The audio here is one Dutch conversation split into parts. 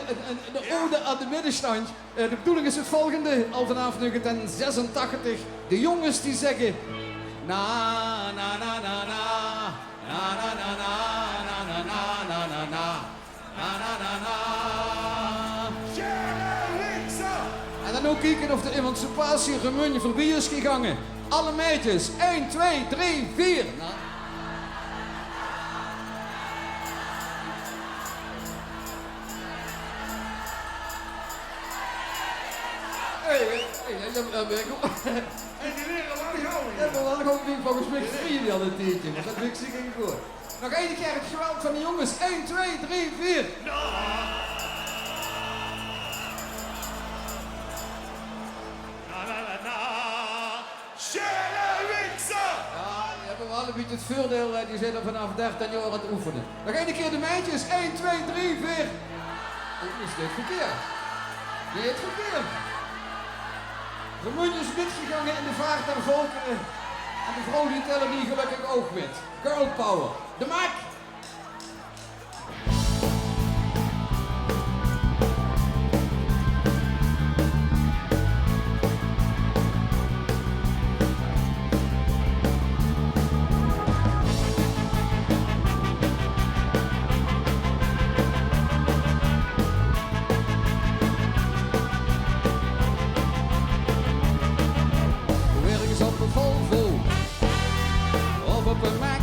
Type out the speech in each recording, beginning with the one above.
een ode aan de middenstand. De bedoeling is het volgende, al vanaf 1986. De jongens die zeggen... Na, na, na, na, na. Na, na, na, na, na, na, na, na, na, na. Na, na, na, na. En dan ook kijken of de emancipatie remunje voorbij is gegangen. Alle meisjes. 1, 2, 3, 4. Nou. En die leren lang houden. Ja, maar dan ook niet volgens mij vrienden al een tientje, maar dat lukt zich geen goed. Nog één keer het geweld van de jongens. 1, 2, 3, 4. Ja, die hebben wel een beetje het voordeel, die zijn er vanaf 13 jaar aan het oefenen. Nog één keer de meisjes. 1, 2, 3, 4. Dat is dit verkeerd. Dit verkeerd. De munje is gegangen in de vaart der volkeren. En de vrouw die tellen die gelukkig ook wit. Girl power. De Mac. Op een Volvo of op een Mac,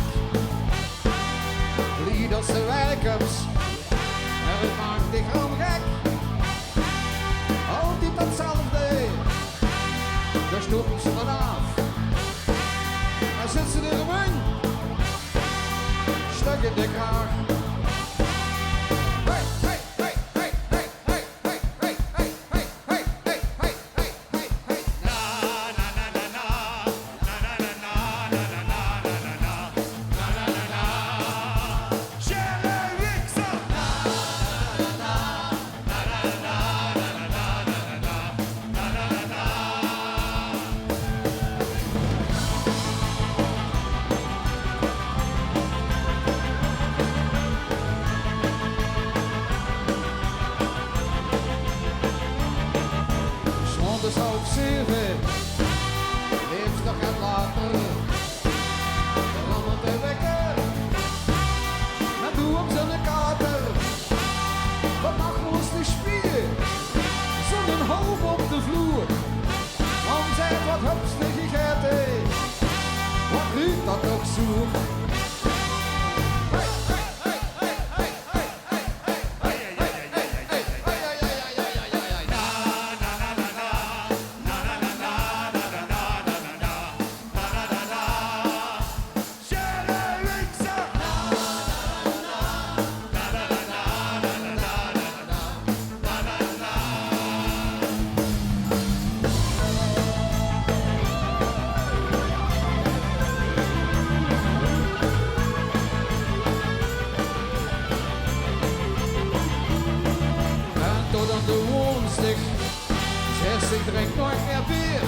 leaders en werkers, en het maakt dich gewoon gek. Altijd datzelfde, daar stoppen ze vanaf. Dan zit ze er een stuk in de kraag. Dus half 7, leeft nog en later, rammelt de wekker, maar doe op zijn kater. Wat mag ons de spier, zonder hoop op de vloer, want zij wat hupstige gegeten, wat ruikt dat toch zoer. Tot aan de woensdag, zegt ik drink nooit meer bier.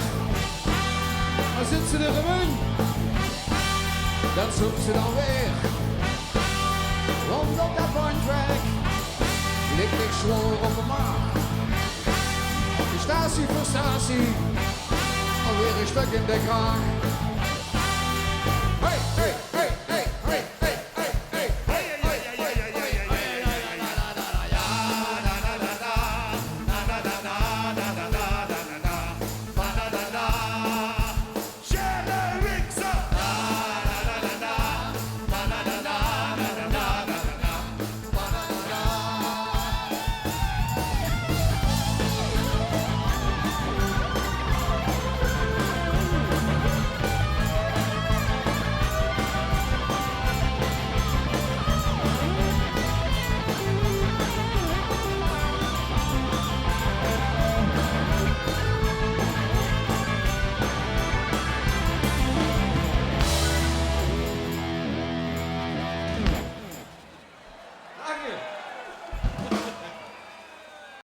Maar zit ze er een, dan zoekt ze dan weer. Want op dat bandwerk ligt ik zwoer op de maag. De statie voor statie, alweer een stuk in de kraag.